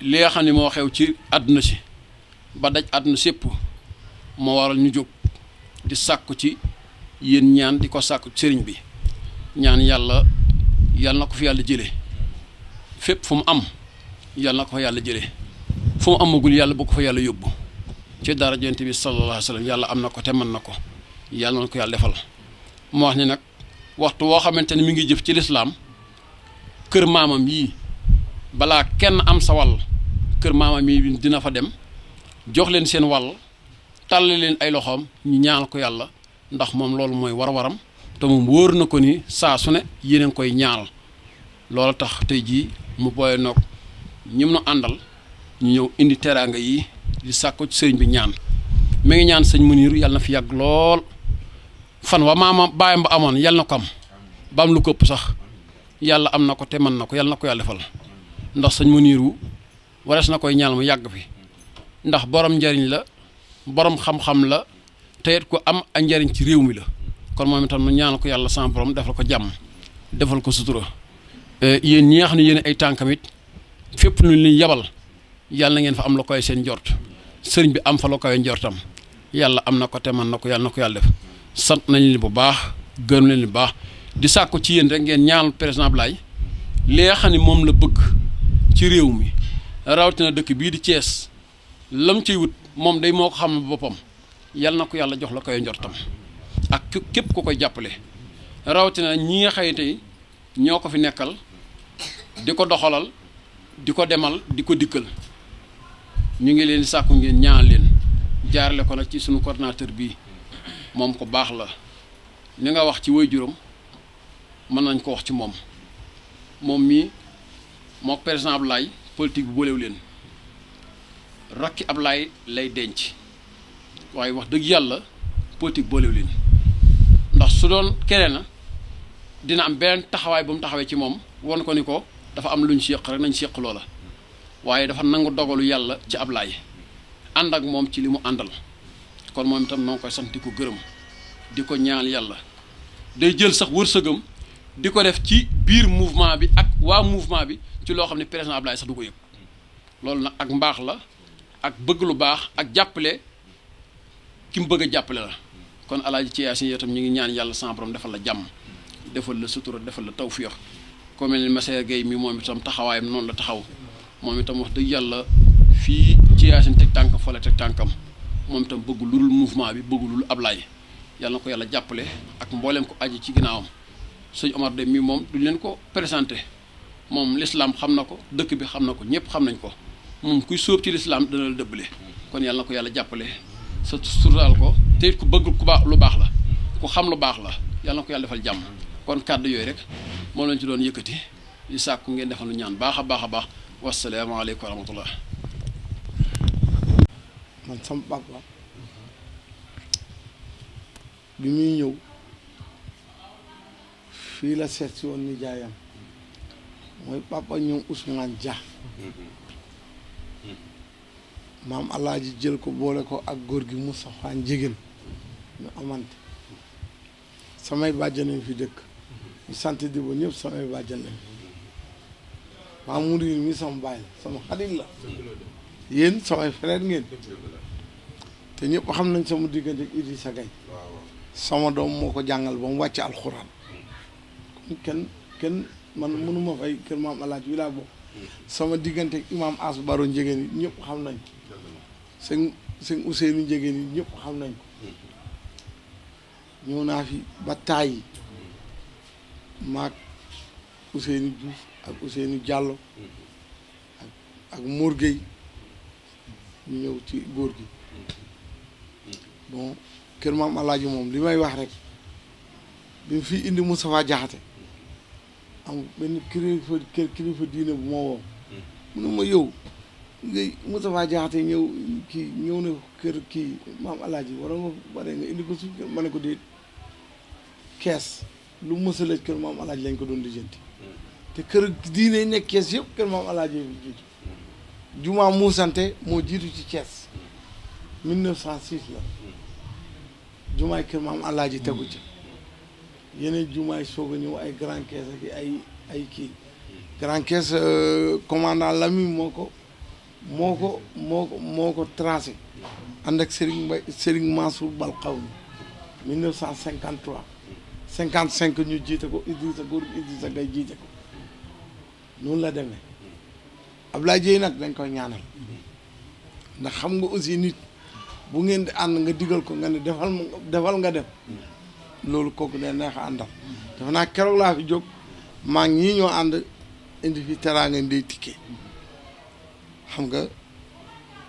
li nga xam ne moo xew ci àdduna si ba daj àdduna sépp moo waral ñu jóg di sàkku ci yéen ñaan di ko sàkku sëriñ bi ñaan yàlla na ko fi yàlla jële fépp fu mu am yàlla na ko fa yàlla jële fu mu amagul yàlla bu ko fa yàlla yóbbu ci dara Yonent bi sallallahu alayhi wa sallam yàlla am na ko te mën na ko yàlla na ko yàlla defal moo wax ni nag waxtu woo xamante ne mi ngi jëf ci lislaam kër maamam yii balaa kenn am sa wàll kër maamam yi dina fa dem jox leen seen wàll tàll leen ay loxoom ñu ñaanal ko yàlla ndax moom loolu mooy war-waram te moom wóor na ko ni saa su ne yéen koy ñaanal loolu tax tey jii mu booye noog ñim nu àndal ñu ñëw indi teraanga yi di sàkku ci sëriñ bi ñaan mi ngi ñaan sëñ Muniru yàlla na fi yàgg lool fan wa maama baayam ba amoon yàlla na ko am ba am lu ko ëpp sax yàlla am na ko te mën na ko yàlla na ko yàlla defal ndax sëñ Muniru warees na koy ñaan mu yàgg fi ndax borom njariñ la borom xam-xam la te it ko am a njariñ ci réew mi la kon moom itam nu ñaanal ko yàlla sama borom defal ko jàmm defal ko sutura yéen ñi nga xam ne yéen ay tànkamit fépp lu ñu yabal yàlla na ngeen fa am la koy seen njort sëriñ bi am fa la koy njortam yàlla am na ko te man na ko yàlla na ko yàlla def sant nañ leen bu baax gërëm leen bu baax di sàkku ci yéen rek ngeen ñaanal président Ablaye li nga xam ne moom la bëgg ci réew mi rawatina dëkk bii di Thiès lam ciy wut moom day moo ko xam boppam yàlla na ko yàlla jox la koy njortam ak képp ku koy jàppale rawatina ñi nga xëy tey ñoo ko fi nekkal di ko doxalal di ko demal di ko dikkal ñu ngi leen di sàkku ngeen ñaan leen jaarale ko nag ci sunu coordinateur bii moom ko baax la li nga wax ci waajuram mën nañ ko wax ci moom mii moo président Ablaye politique bu boolewu leen rakki Ablaye lay denc waaye wax dëgg yàlla politique boolewu leen ndax su doon kere na dina am beneen taxawaay bu mu taxawee ci moom won ko ni ko dafa am luñ séq rek nañ séq loola waaye dafa nangu dogalu yàlla ci Ablaye ànd ak moom ci li mu àndal kon moom itam noo ngi koy sant di ko gërëm di ko ñaan yàlla day jël sax wërsëgam di ko def ci biir mouvement bi ak waa mouvement bi ci loo xam ne président Ablaye sax du ko yëg loolu nag ak mbaax la ak bëgg lu baax ak jàppale ki mu bëgg a jàppale la kon alaaji ci Yaasin yow tam ñu ngi ñaan yàlla sama borom defal la jàmm defal la sutura defal la tawfiix comme mel ni Massaer Gueye mi moom itam taxawaayam noonu la taxaw moom itam wax dëgg yàlla fii ci Yaasin teg tànkam fa la teg tànkam moom itam bëgg lu dul mouvement bi bëgg lu dul Ablaye yàlla na ko yàlla jàppale ak mbooleem ko aji ci ginnaawam sëñ Omar de mi moom duñ leen ko présenté moom l'islam xam na ko dëkk bi xam na ko ñëpp xam nañ ko moom kuy sóob ci l'islam dana la dëbbale kon yàlla na ko yàlla jàppale sa suturaal ko te it ku bëgg ku baax lu baax la ku xam lu baax la yàlla na ko yàlla defal jàmm kon kàddu yooyu rek moom lañ ci doon yëkkati di sàkku ngeen defal lu ñaan baax a baax a baax wasalaamaaleykum wa rahmatullah man sama papa bi muy ñëw fii la seet si woon nijaayam mooy papa ñoom Ousmane Dia maam alaaji jël ko boole ko ak góor gi Moustapha Njégéen ñu amante samay bàjjanañ fi dëkk ñu sant di ba ñëpp samay bàjjanañ maa mudir mi sama baay la sama xarit la yéen samay frère ngeen te ñëpp xam nañ sama diggante ak Idrissa Gaye sama doom moo ko jàngal ba mu wàcc alxuraan kenn man mënuma fay kër maam alaaji wi laa bokk sama diggante ak imaam As Baro Njégéen yi ñëpp xam nañ ko sëñ Ousseynou Njégéen yi ñëpp xam nañ ko ñëw naa fi ba tàyyi maag Ousseynou Diouf ak Ousseynou Diallo ak Mor Gueye ñu ñëw ci góor gi bon kër maam alaaji moom li may wax rek bi mu fi indi Moustapha Diakhaté am benn kilifa diine bu ma woo mu ne ma yow ngay Moustapha Diakhaté ñëw na kër kii maam alaaji wara nga bare nga indi ko suuf ma ne ko déet kees lu mësalaj kër maam alaaji lañ ko doon lijjanti te kër diine yi nekk kees yëpp kër maam alaaji bi jiitu jumaa muusante moo jiitu ci Thiès 1906 la jumaay kër maam alaaji tegu ci yeneen jumaay soog a ñëw ay grand caisse ak ay kii grand caisse commandant Lami moo ko tracé ànd ak Serigne Mansour Balxaw 1953 55 ñu jiite ko Idrissa Gaye jiite ko noonu la demee Ablaye Dieye nag dañ koy ñaanal ndax xam nga aussi nit bu ngeen di ànd nga digal ko nga ne defal nga def loolu kooku day neex a àndal dafa naa keroog laa fi jóg maa ngi ñii ñoo ànd indi fi teraanga ndey tikkee xam nga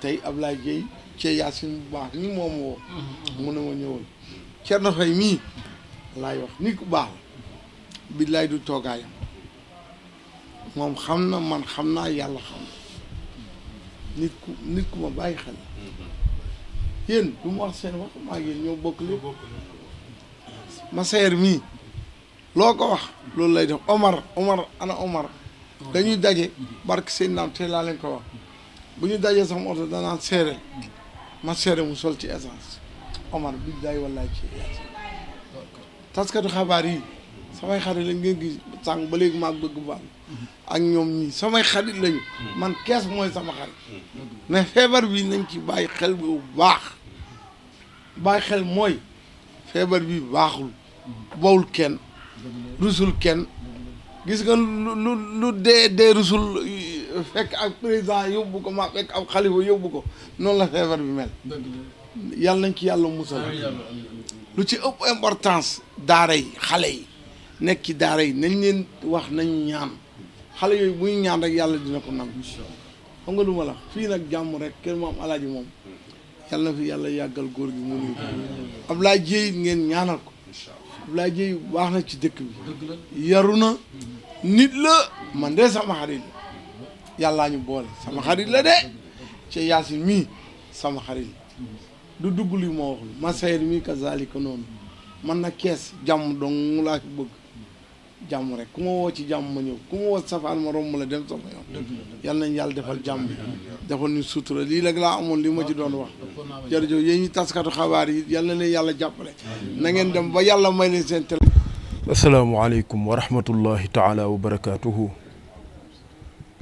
tey Ablaye Dieye ci Yaasin bu baax ni moom woo mu ne ma ñëwal Thierno Faye mii laay wax ni ku baax la billaay du toogaayam moom xam na man xam naa yàlla xam na nit ku ma bàyyi xel yéen du ma wax seen wax maa ngi ñoo bokk lépp Massaer mii loo ko wax loolu lay def Omar ana Omar dañuy daje barke seen naam te laa leen ko wax bu ñu dajee sama oto danaan seereel ma seere mu sol ci essence Omar bi day wallaay ci taskatu xabaar yi samay xarit lañ ngeen gis sànq ba léegi maag bëgg baal ak ñoom ñii samay xarit lañu man kees mooy sama xarit mais feebar bi nañ ci bàyyi xel bu baax bàyyi xel mooy feebar bi baaxul bawul kenn rusul kenn gis nga lu dee rusul fekk ak président yóbbu ko ma fekk ab xalifa yóbbu ko noonu la feebar bi mel yàlla nañ ci yàlla musal lu ci ëpp importance daara yi xale yi nekk ci daara yi nañ leen wax nañ ñaan xale yooyu bu ñu ñaan rek yàlla dina ko nangu xam nga lu ma la fii nag jàmm rek kër maam alaaji moom yàlla na fi yàlla yàggal góor gi mu nii Ablaye Dieye ngeen ñaanal ko Ablaye Dieye baax na ci dëkk bi yaru na nit la man de sama xarit la yàllaa ñu boole sama xarit la de ci Yaasin mii sama xarit la du dugg li ma waxul Massaer mii kazalika noonu man na kees jàmm donc mu laa fi bëgg jàmm rek ku ma woo ci jàmm ma ñëw ku ma woo safaan ma romb la dem sama yoon yal nañ yàlla defal jàmm defal ñu sutura lii rek laa amoon li ma ci doon wax jërëjëf yéen ñi taskatu xabaar yi yal na leen yàlla jàppale na ngeen dem ba yàlla may leen seen télé. asalaamaaleykum wa rahmatullahi taala wa barakaatuhu.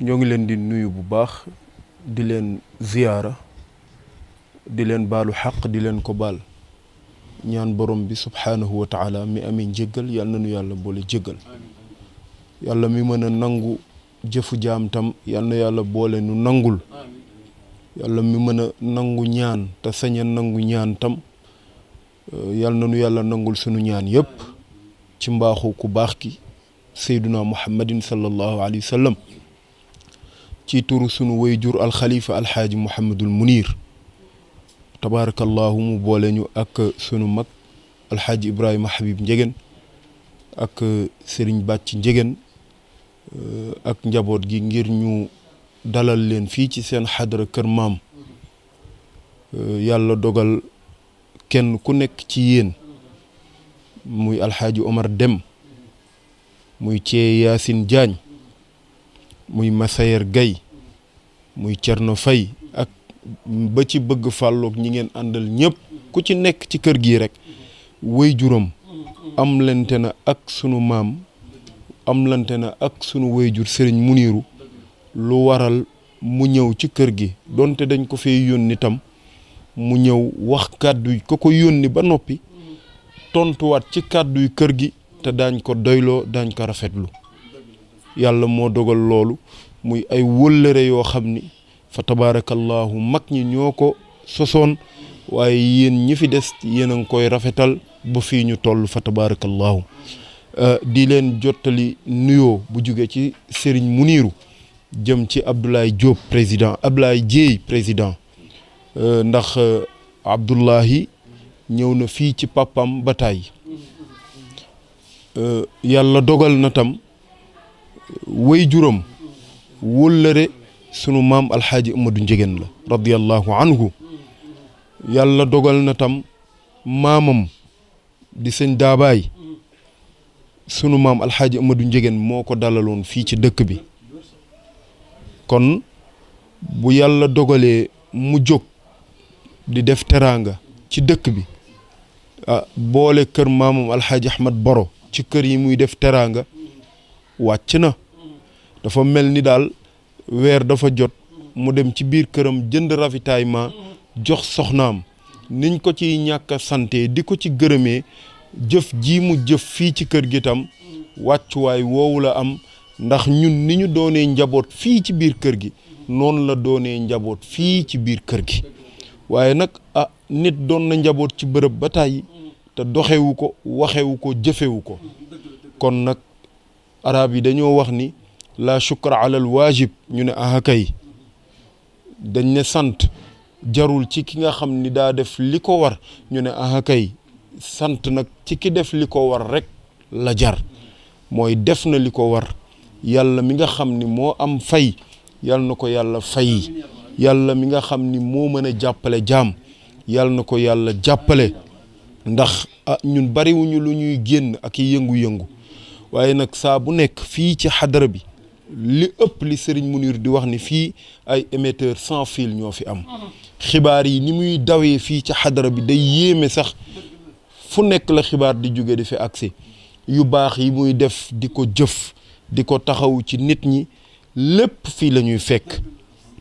ñoo ngi leen di nuyu bu baax di leen ziyaara di leen baalu xaq di leen ko baal ñaan borom bi subhaanahu wa taala mi amee njëggal yàlla na nu yàlla boole jëggal yàlla mi mën a nangu jëfu jaam tam yàlla na yàlla boole nu nangul yàlla mi mën a nangu ñaan te sañ a nangu ñaan tam yàlla na nu yàlla nangul sunu ñaan yépp ci mbaaxu ku baax ki sayduna muhammadin sallallahu alayhi wa sallam ci turu sunu wayjur alxalifa alxaaji muhammadul munir tabaarakallahu mu boole ñu ak sunu mag alxaaji ibrahima habib njegéen ak sëriñ bàcc njegéen ak njaboot gi ngir ñu dalal leen fii ci seen xadara kër maam yàlla dogal kenn ku nekk ci yéen muy alxaaji omar dem muy cee yaasin jaañ muy Massayer Gaye muy Cerno Fay ak ba ci bëgg fàlloog ñi ngeen àndal ñëpp ku ci nekk ci kër gi rek way juram am lante na ak sunu maam am lante na ak sunu wayjur sëriñ Muniiru lu waral mu ñëw ci kër gi donte dañ ko fee yónni tam mu ñëw wax kàddu ko ko yónni ba noppi tontuwaat ci kàdduy kër gi te daañ ko doyloo daañ ko rafetlu yàlla moo dogal loolu muy ay wëllëre yoo xam ni fa tabaarakallahu mag ñi ñoo ko sosoon waaye yéen ñi fi des yéen a ngi koy rafetal ba fii ñu toll fa tabaarakallahu di leen jottali nuyoo bu jóge ci Serigne Muniiru jëm ci Abdoulaye Diop président Abdoulaye Dieye président ndax Abdoulahi ñëw na fii ci papam ba tàyyi yàlla dogal na tam way juram wóllëre sunu maam alxaaji Amadou Njegéen la radiyallahu anhu yàlla dogal na tam maamam di sëñ daabaay sunu maam alxaaji Amadou Njegéen moo ko dalaloon fii ci dëkk bi kon bu yàlla dogalee mu jóg di def teraanga ci dëkk bi boole kër maamam alxaaji Ahmad Boro ci kër yi muy def teraanga wàcc na dafa mel ni daal weer dafa jot mu dem ci biir këram jënd ravitaillement jox soxnaam niñ ko ci ñàkk a sante di ko ci gërëmee jëf ji mu jëf fii ci kër gi tam wàccuwaay woowu la am ndax ñun ni ñu doonee njaboot fii ci biir kër gi noonu la doonee njaboot fii ci biir kër gi waaye nag nit doon na njaboot ci bërëb ba tàyyi te doxewu ko waxewu ko jëfewu ko kon nag arab yi dañoo wax ni la shukra alal waajib ñu ne ahakay dañ ne sant jarul ci ki nga xam ni daa def li ko war ñu ne ahakay sant nag ci ki def li ko war rek la jar mooy def na li ko war yàlla mi nga xam ni moo am fay yàlla na ko yàlla fay yàlla mi nga xam ni moo mën a jàppale jaam yàlla na ko yàlla jàppale ndax ñun bariwuñu lu ñuy génn ak yëngu-yëngu waaye nag saa bu nekk fii ci xadara bi li ëpp li Serigne Mounir di wax ni fii ay émetteurs sans fil ñoo fi am xibaar yi ni muy dawee fii ci xadara bi day yéeme sax fu nekk la xibaar di jóge di fi agsi yu baax yi muy def di ko jëf di ko taxaw ci nit ñi lépp fii la ñuy fekk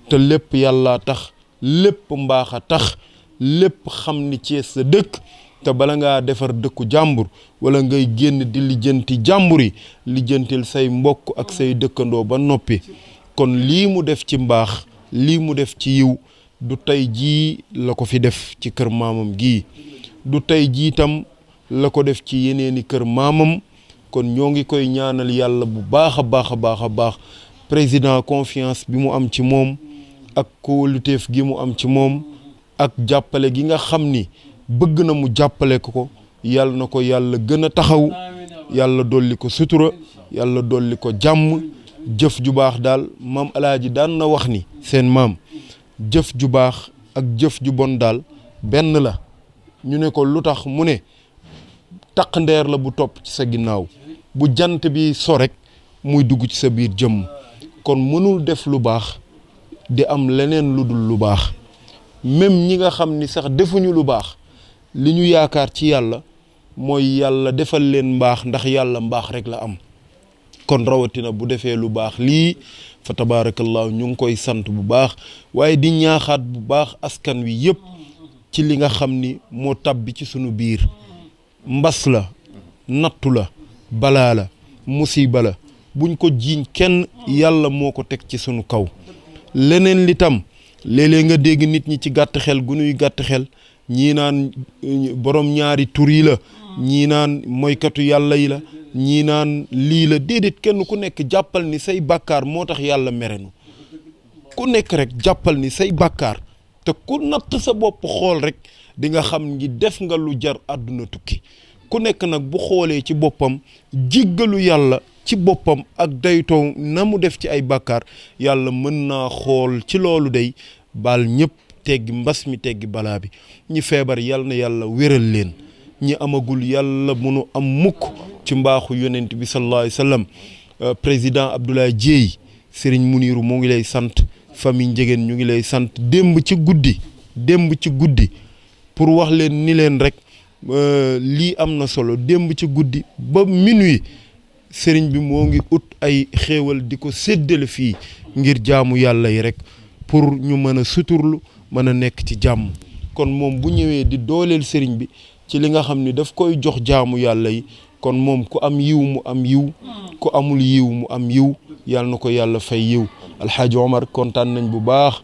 te lépp yàlla tax lépp mbaax a tax lépp xam ni Cees sa dëkk te bala ngaa defar dëkku jàmbur wala ngay génn di lijjanti jàmbur yi lijjantil say mbokk ak say dëkkandoo ba noppi kon lii mu def ci mbaax lii mu def ci yiw du tey jii la ko fi def ci kër maamam gii du tey jii tam la ko def ci yeneeni kër maamam kon ñoo ngi koy ñaanal yàlla bu baax a baax a baax a baax président confiance bi mu am ci moom ak kóoluteef gi mu am ci moom ak jàppale gi nga xam ni bëgg na mu jàppale ko yàlla na ko yàlla gën a taxaw yàlla dolli ko sutura yàlla dolli ko jàmm jëf ju baax daal maam alaaji daan na wax ni seen maam jëf ju baax ak jëf ju bon daal benn la ñu ne ko lu tax mu ne taq ndeer la bu topp ci sa ginnaaw bu jant bi so rek muy dugg ci sa biir jëmm kon mënul def lu baax di am leneen lu dul lu baax même ñi nga xam ni sax defuñu lu baax li ñu yaakaar ci yàlla mooy yàlla defal leen mbaax ndax yàlla mbaax rek la am kon rawatina bu defee lu baax lii fa tabaarakallaahu ñu ngi koy sant bu baax waaye di ñaaxaat bu baax askan wi yëpp ci li nga xam ni moo tabbi ci sunu biir mbas la nattu la balaa la musiba la buñ ko jiiñ kenn yàlla moo ko teg ci sunu kaw leneen li tam léeg-léeg nga dégg nit ñi ci gàtt xel gu nuy gàtt xel ñii naan borom ñaari tur yi la ñii naan moykatu yàlla yi la ñii naan lii la déedéet kenn ku nekk jàppal ni say bàkkaar moo tax yàlla merenu ku nekk rek jàppal ni say bàkkaar te ku natt sa bopp xool rek di nga xam ni def nga lu jar àdduna tukki ku nekk nag bu xoolee ci boppam jéggalu yàlla ci boppam ak daytoo na mu def ci ay bàkkaar yàlla mën naa xool ci loolu day baal ñëpp teggi mbas mi teggi balaa bi ñi feebar yàlla na yàlla wéral leen ñi amagul yàlla munu am mukk ci mbaaxu yonent bi sallallahu alayhi wa sallam président Abdoulaye Dièye Serigne Muniru mu ngi lay sant famille Njegéen ñu ngi lay sant démb ci guddi pour wax leen ni leen rek lii am na solo démb ci guddi ba minuit Serigne bi moo ngi ut ay xéewal di ko séddale fii ngir jaamu yàlla yi rek pour ñu mën a suturlu mën a nekk ci jàmm kon moom bu ñëwee di dooleel Serigne bi ci li nga xam ni daf koy jox jaamu yàlla yi kon moom ku am yiw mu am yiw ku amul yiw mu am yiw yàlla na ko yàlla fay yiw Alxaaji Omar kontaan nañ bu baax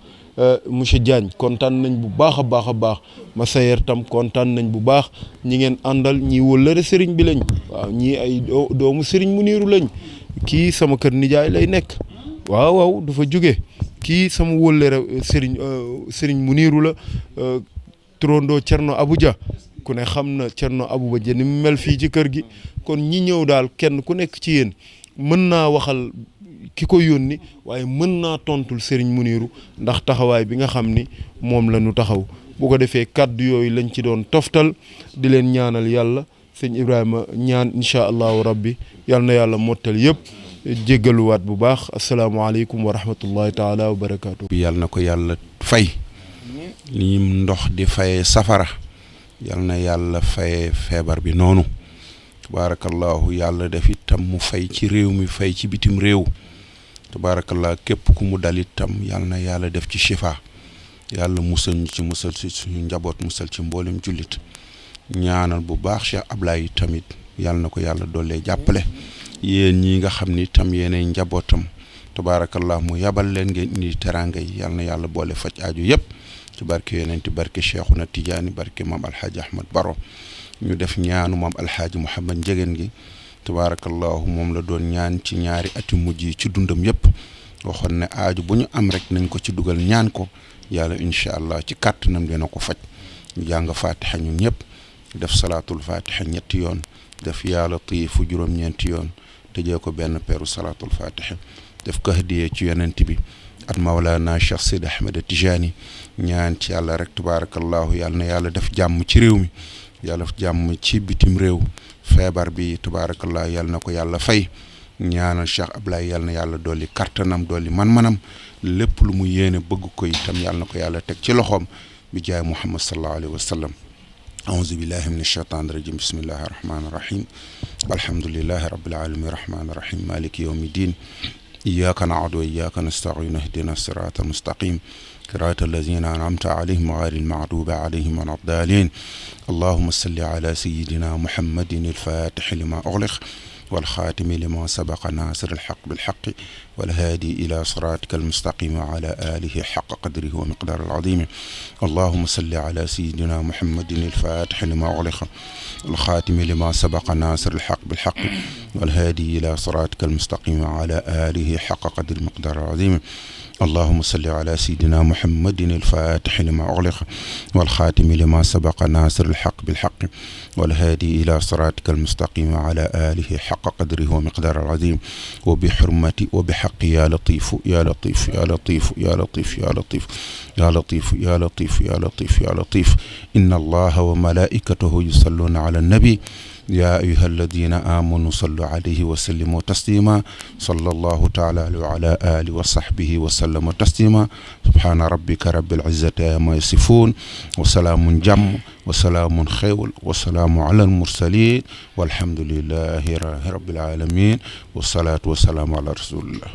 monsieur Diagne kontaan nañ bu baax a baax Massayer tam kontaan nañ bu baax ñi ngeen àndal ñii wëllëre Serigne bi lañ waaw ñii ay doomu Serigne Muniru lañ kii sama kër nijaay lay nekk waaw dafa jóge kii sama wëllëre Serigne Muniru la turandoo Cerno Abuja ku ne xam na Cerno Abuja ni mu mel fii ci kër gi kon ñi ñëw daal kenn ku nekk ci yéen mën naa waxal ki ko yónni waaye mën naa tontul Serigne Muniru ndax taxawaay bi nga xam ni moom la ñu taxaw bu ko defee kàddu yooyu lañ ci doon toftal di leen ñaanal yàlla sëñ Ibrahima ñaan incha allahu rabbi yàlla na yàlla mottal yëpp jéggaluwaat bu baax asalaamaaleykum wa rahmatullahi taala wa barakaatu. yàlla na ko yàlla fay li ndox di fayee safara yàlla na yàlla fayee feebar bi noonu tabaarakallahu yàlla def itam mu fay ci réew mi fay ci bitim réew tabaarakallah képp ku mu dal itam yàlla na yàlla def ci shifa yàlla musal ñu ci musal ci suñu njaboot musal ci mboolem jullit ñaanal bu baax Cheikh Ablaye tamit yàlla na ko yàlla dollee jàppale yéen ñi nga xam ni itam yéenay njabootam tabaarakallah mu yabal leen ngeen indi teraanga yi yàlla na yàlla boole faj aaju yëpp ci barke yonent barke Cheikhuna Tidiane barke maam Alhaji Ahmad Baro ñu def ñaanu maam Alhaji Mouhamad Njegéen gi tabaarakallahu moom la doon ñaan ci ñaari ati mujj yi ci dundam yëpp waxoon ne aaju bu ñu am rek nañ ko ci dugal ñaan ko yàlla incha allah ci kàttanam dina ko faj ñu jàng fatiha ñun ñëpp def salaatul fatiha ñetti yoon def yaa latiifu juróom-ñeenti yoon tëjee ko benn peeru salaatul fatiha def ko hadiyee ci yonent bi at mawlaana Cheikh Sidi Ahmed Tijani ñaan ci yàlla rek tabaarakallahu yàlla na yàlla def jàmm ci réew mi yàlla def jàmm ci bitim réew feebar bi tabaarakallahu yàlla na ko yàlla fay ñaanal Cheikh Ablaye yàlla na yàlla dolli kartanam dolli man-manam lépp lu mu yéene bëgg ko itam yàlla na ko yàlla teg ci loxoom bi jaay Muhammad sallallahu alayhi wa sallam أعوذ بالله من الشيطان الرجيم بسم الله الرحمن الرحيم الحمد لله رب العالمين الرحمن الرحيم مالك يوم الدين إياك نعبد وإياك نستعين اهدنا الصراط المستقيم صراط الذين أنعمت عليهم غير المغضوب عليهم ولا الضالين اللهم صل على سيدنا محمد الفاتح لما أغلق والخاتم لما سبق ناصر الحق بالحق والهادي إلى صراطك المستقيم وعلى آله حق قدره ومقدار العظيم اللهم صل على سيدنا محمد الفاتح لما أغلق الخاتم لما سبق ناصر الحق بالحق والهادي إلى صراطك المستقيم وعلى آله حق قدر المقدار العظيم اللهم صل على سيدنا محمد الفاتح لما أغلق والخاتم لما سبق ناصر الحق بالحق والهادي إلى صراطك المستقيم وعلى آله حق قدره ومقدار العظيم وبحرمة وبحق يا لطيف يا لطيف يا لطيف يا لطيف يا لطيف يا لطيف يا لطيف يا لطيف يا لطيف إن الله وملائكته يصلون على النبي يا أيها الذين آمنوا صلوا عليه وسلموا تسليما صلى الله تعالى عليه وعلى آله وصحبه وسلم تسليما سبحان ربك رب العزة عما يصفون وسلام جم وسلام خيول وسلام على المرسلين والحمد لله رب العالمين والصلاة والسلام على رسول الله.